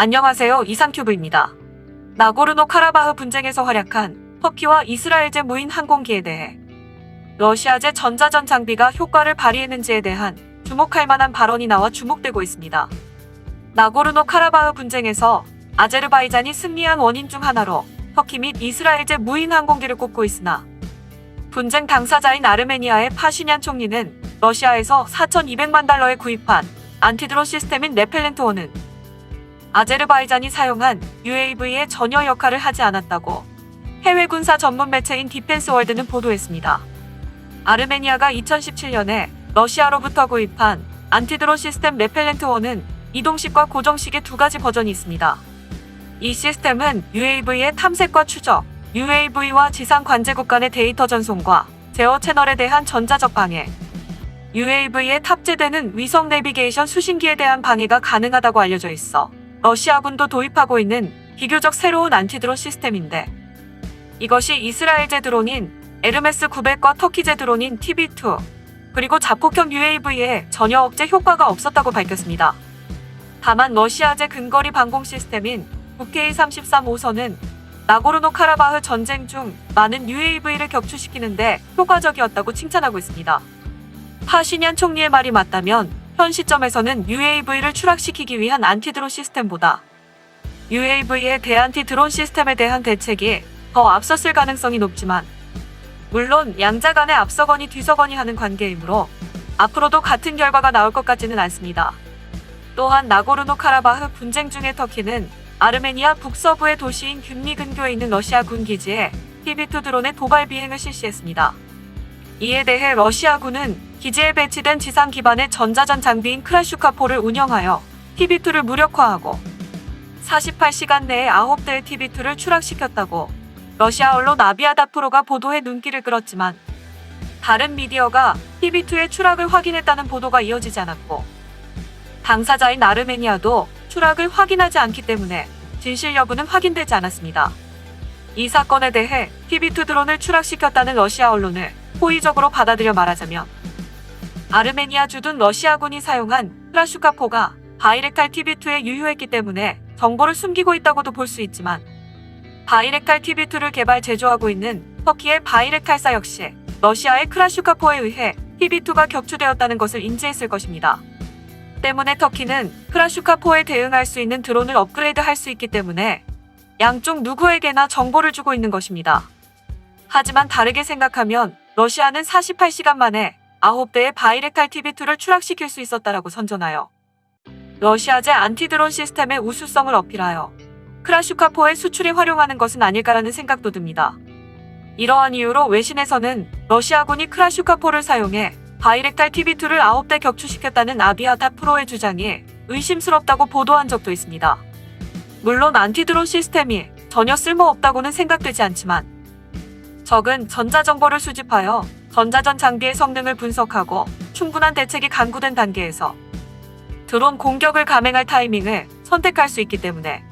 안녕하세요. 이상큐브입니다. 나고르노카라바흐 분쟁에서 활약한 터키와 이스라엘제 무인 항공기에 대해 러시아제 전자전 장비가 효과를 발휘했는지에 대한 주목할 만한 발언이 나와 주목되고 있습니다. 나고르노카라바흐 분쟁에서 아제르바이잔이 승리한 원인 중 하나로 터키 및 이스라엘제 무인 항공기를 꼽고 있으나 분쟁 당사자인 아르메니아의 파시냔 총리는 러시아에서 4,200만 달러에 구입한 안티드론 시스템인 레펠렌트1은 아제르바이잔이 사용한 UAV에 전혀 역할을 하지 않았다고 해외 군사 전문 매체인 디펜스월드는 보도했습니다. 아르메니아가 2017년에 러시아로부터 구입한 안티드론 시스템 레펠렌트1은 이동식과 고정식의 두 가지 버전이 있습니다. 이 시스템은 UAV의 탐색과 추적, UAV와 지상 관제국 간의 데이터 전송과 제어 채널에 대한 전자적 방해, UAV에 탑재되는 위성 내비게이션 수신기에 대한 방해가 가능하다고 알려져 있어 러시아군도 도입하고 있는 비교적 새로운 안티드론 시스템인데, 이것이 이스라엘제 드론인 에르메스 900과 터키제 드론인 TB2 그리고 자폭형 UAV에 전혀 억제 효과가 없었다고 밝혔습니다. 다만 러시아제 근거리 방공 시스템인 VK-33-5선은 나고르노카라바흐 전쟁 중 많은 UAV를 격추시키는데 효과적이었다고 칭찬하고 있습니다. 파시냔 총리의 말이 맞다면 현 시점에서는 UAV를 추락시키기 위한 안티드론 시스템보다 UAV의 대안티 드론 시스템에 대한 대책이 더 앞섰을 가능성이 높지만, 물론 양자 간의 앞서거니 뒤서거니 하는 관계이므로 앞으로도 같은 결과가 나올 것 같지는 않습니다. 또한 나고르노카라바흐 분쟁 중에 터키는 아르메니아 북서부의 도시인 균미 근교에 있는 러시아 군 기지에 TB2 드론의 도발 비행을 실시했습니다. 이에 대해 러시아군은 기지에 배치된 지상 기반의 전자전 장비인 크라슈카포를 운영하여 TB2를 무력화하고 48시간 내에 9대의 TB2를 추락시켰다고 러시아 언론 아비아다프로가 보도해 눈길을 끌었지만, 다른 미디어가 TB2의 추락을 확인했다는 보도가 이어지지 않았고, 당사자인 아르메니아도 추락을 확인하지 않기 때문에 진실 여부는 확인되지 않았습니다. 이 사건에 대해 TB2 드론을 추락시켰다는 러시아 언론을 호의적으로 받아들여 말하자면, 아르메니아 주둔 러시아군이 사용한 크라슈카포가 바이렉탈 TB2에 유효했기 때문에 정보를 숨기고 있다고도 볼 수 있지만, 바이렉탈 TB2를 개발 제조하고 있는 터키의 바이렉탈사 역시 러시아의 크라슈카포에 의해 TB2가 격추되었다는 것을 인지했을 것입니다. 때문에 터키는 크라슈카포에 대응할 수 있는 드론을 업그레이드할 수 있기 때문에 양쪽 누구에게나 정보를 주고 있는 것입니다. 하지만 다르게 생각하면 러시아는 48시간 만에 9대의 바이렉탈 TB2를 추락시킬 수 있었다라고 선전하여 러시아제 안티드론 시스템의 우수성을 어필하여 크라슈카포의 수출에 활용하는 것은 아닐까라는 생각도 듭니다. 이러한 이유로 외신에서는 러시아군이 크라슈카포를 사용해 바이렉탈 TB2를 9대 격추시켰다는 아비아다프로의 주장이 의심스럽다고 보도한 적도 있습니다. 물론 안티드론 시스템이 전혀 쓸모없다고는 생각되지 않지만, 적은 전자정보를 수집하여 전자전 장비의 성능을 분석하고 충분한 대책이 강구된 단계에서 드론 공격을 감행할 타이밍을 선택할 수 있기 때문에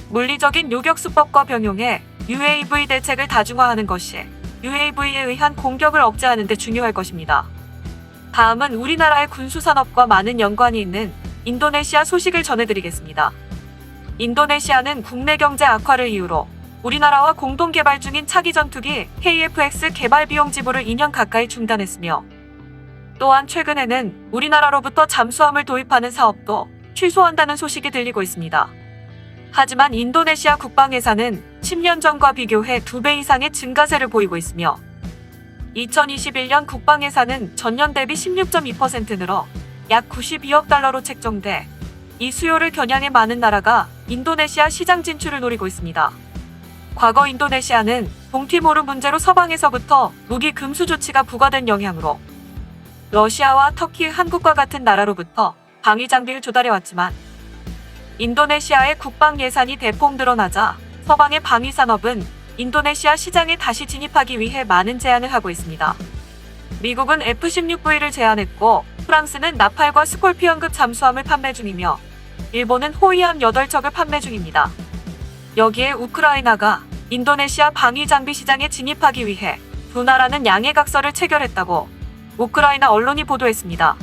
물리적인 요격수법과 병용해 UAV 대책을 다중화하는 것이 UAV에 의한 공격을 억제하는 데 중요할 것입니다. 다음은 우리나라의 군수산업과 많은 연관이 있는 인도네시아 소식을 전해드리겠습니다. 인도네시아는 국내 경제 악화를 이유로 우리나라와 공동 개발 중인 차기 전투기 KF-X 개발 비용 지불을 2년 가까이 중단했으며, 또한 최근에는 우리나라로부터 잠수함을 도입하는 사업도 취소한다는 소식이 들리고 있습니다. 하지만 인도네시아 국방 예산은 10년 전과 비교해 2배 이상의 증가세를 보이고 있으며, 2021년 국방 예산은 전년 대비 16.2% 늘어 약 92억 달러로 책정돼 이 수요를 겨냥해 많은 나라가 인도네시아 시장 진출을 노리고 있습니다. 과거 인도네시아는 동티모르 문제로 서방에서부터 무기 금수 조치가 부과된 영향으로 러시아와 터키, 한국과 같은 나라로부터 방위 장비를 조달해왔지만, 인도네시아의 국방 예산이 대폭 늘어나자 서방의 방위 산업은 인도네시아 시장에 다시 진입하기 위해 많은 제안을 하고 있습니다. 미국은 F-16V를 제안했고, 프랑스는 나팔과 스콜피언급 잠수함을 판매 중이며, 일본은 호위함 8척을 판매 중입니다. 여기에 우크라이나가 인도네시아 방위 장비 시장에 진입하기 위해 두 나라는 양해각서를 체결했다고 우크라이나 언론이 보도했습니다.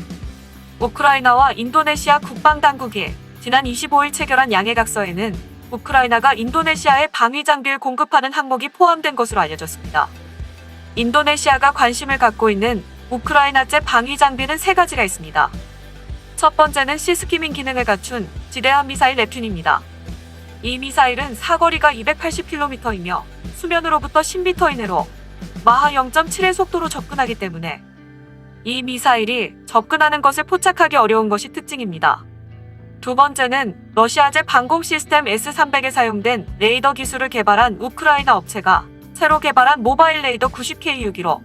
우크라이나와 인도네시아 국방당국이 지난 25일 체결한 양해각서에는 우크라이나가 인도네시아에 방위 장비를 공급하는 항목이 포함된 것으로 알려졌습니다. 인도네시아가 관심을 갖고 있는 우크라이나제 방위 장비는 세 가지가 있습니다. 첫 번째는 시스키밍 기능을 갖춘 지대함 미사일 넵튠입니다. 이 미사일은 사거리가 280km이며 수면으로부터 10m 이내로 마하 0.7의 속도로 접근하기 때문에 이 미사일이 접근하는 것을 포착하기 어려운 것이 특징입니다. 두 번째는 러시아제 방공 시스템 S-300에 사용된 레이더 기술을 개발한 우크라이나 업체가 새로 개발한 모바일 레이더 90K615.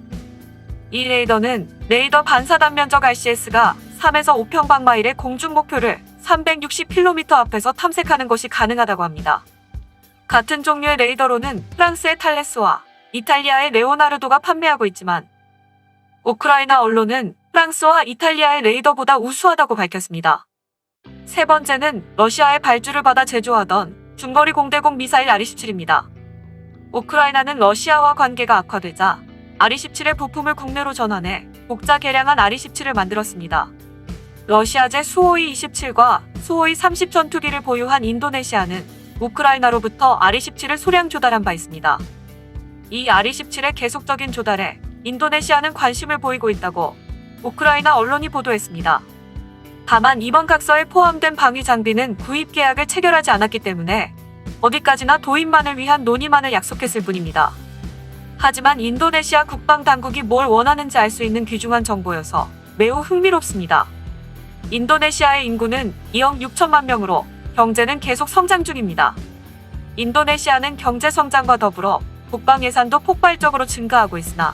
이 레이더는 레이더 반사단 면적 RCS가 3에서 5평방마일의 공중 목표를 360km 앞에서 탐색하는 것이 가능하다고 합니다. 같은 종류의 레이더로는 프랑스의 탈레스와 이탈리아의 레오나르도가 판매하고 있지만 우크라이나 언론은 프랑스와 이탈리아의 레이더보다 우수하다고 밝혔습니다. 세 번째는 러시아의 발주를 받아 제조하던 중거리 공대공 미사일 R-27입니다. 우크라이나는 러시아와 관계가 악화되자 R-27의 부품을 국내로 전환해 복자 개량한 R-27을 만들었습니다. 러시아제 수호이 27과 수호이 30 전투기를 보유한 인도네시아는 우크라이나로부터 R-27을 소량 조달한 바 있습니다. 이 R-27의 계속적인 조달에 인도네시아는 관심을 보이고 있다고 우크라이나 언론이 보도했습니다. 다만 이번 각서에 포함된 방위 장비는 구입 계약을 체결하지 않았기 때문에 어디까지나 도입만을 위한 논의만을 약속했을 뿐입니다. 하지만 인도네시아 국방당국이 뭘 원하는지 알 수 있는 귀중한 정보여서 매우 흥미롭습니다. 인도네시아의 인구는 2억 6천만 명으로 경제는 계속 성장 중입니다. 인도네시아는 경제 성장과 더불어 국방 예산도 폭발적으로 증가하고 있으나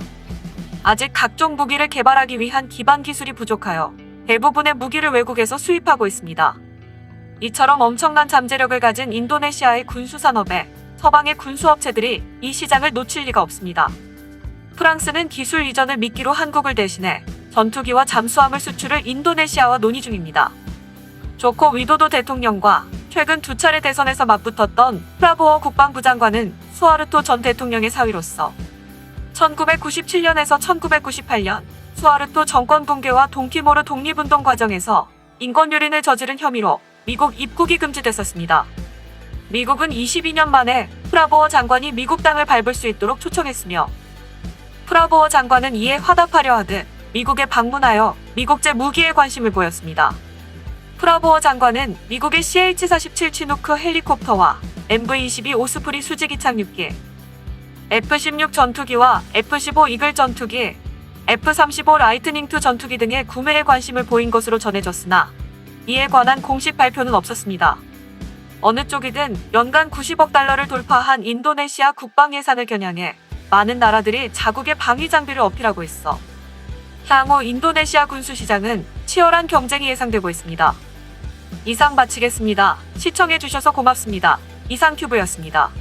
아직 각종 무기를 개발하기 위한 기반 기술이 부족하여 대부분의 무기를 외국에서 수입하고 있습니다. 이처럼 엄청난 잠재력을 가진 인도네시아의 군수산업에 서방의 군수업체들이 이 시장을 놓칠 리가 없습니다. 프랑스는 기술 이전을 미끼로 한국을 대신해 전투기와 잠수함을 수출을 인도네시아와 논의 중입니다. 조코 위도도 대통령과 최근 두 차례 대선에서 맞붙었던 프라보어 국방부 장관은 수하르토 전 대통령의 사위로서 1997년에서 1998년 수하르토 정권 붕괴와 동티모르 독립운동 과정에서 인권유린을 저지른 혐의로 미국 입국이 금지됐었습니다. 미국은 22년 만에 프라보어 장관이 미국 땅을 밟을 수 있도록 초청했으며 프라보어 장관은 이에 화답하려 하듯 미국에 방문하여 미국제 무기에 관심을 보였습니다. 프라보어 장관은 미국의 CH-47 치누크 헬리콥터와 MV-22 오스프리 수직이 착륙기, F-16 전투기와 F-15 이글 전투기, F-35 라이트닝2 전투기 등의 구매에 관심을 보인 것으로 전해졌으나 이에 관한 공식 발표는 없었습니다. 어느 쪽이든 연간 90억 달러를 돌파한 인도네시아 국방 예산을 겨냥해 많은 나라들이 자국의 방위 장비를 어필하고 있어 향후 인도네시아 군수 시장은 치열한 경쟁이 예상되고 있습니다. 이상 마치겠습니다. 시청해주셔서 고맙습니다. 이상큐브였습니다.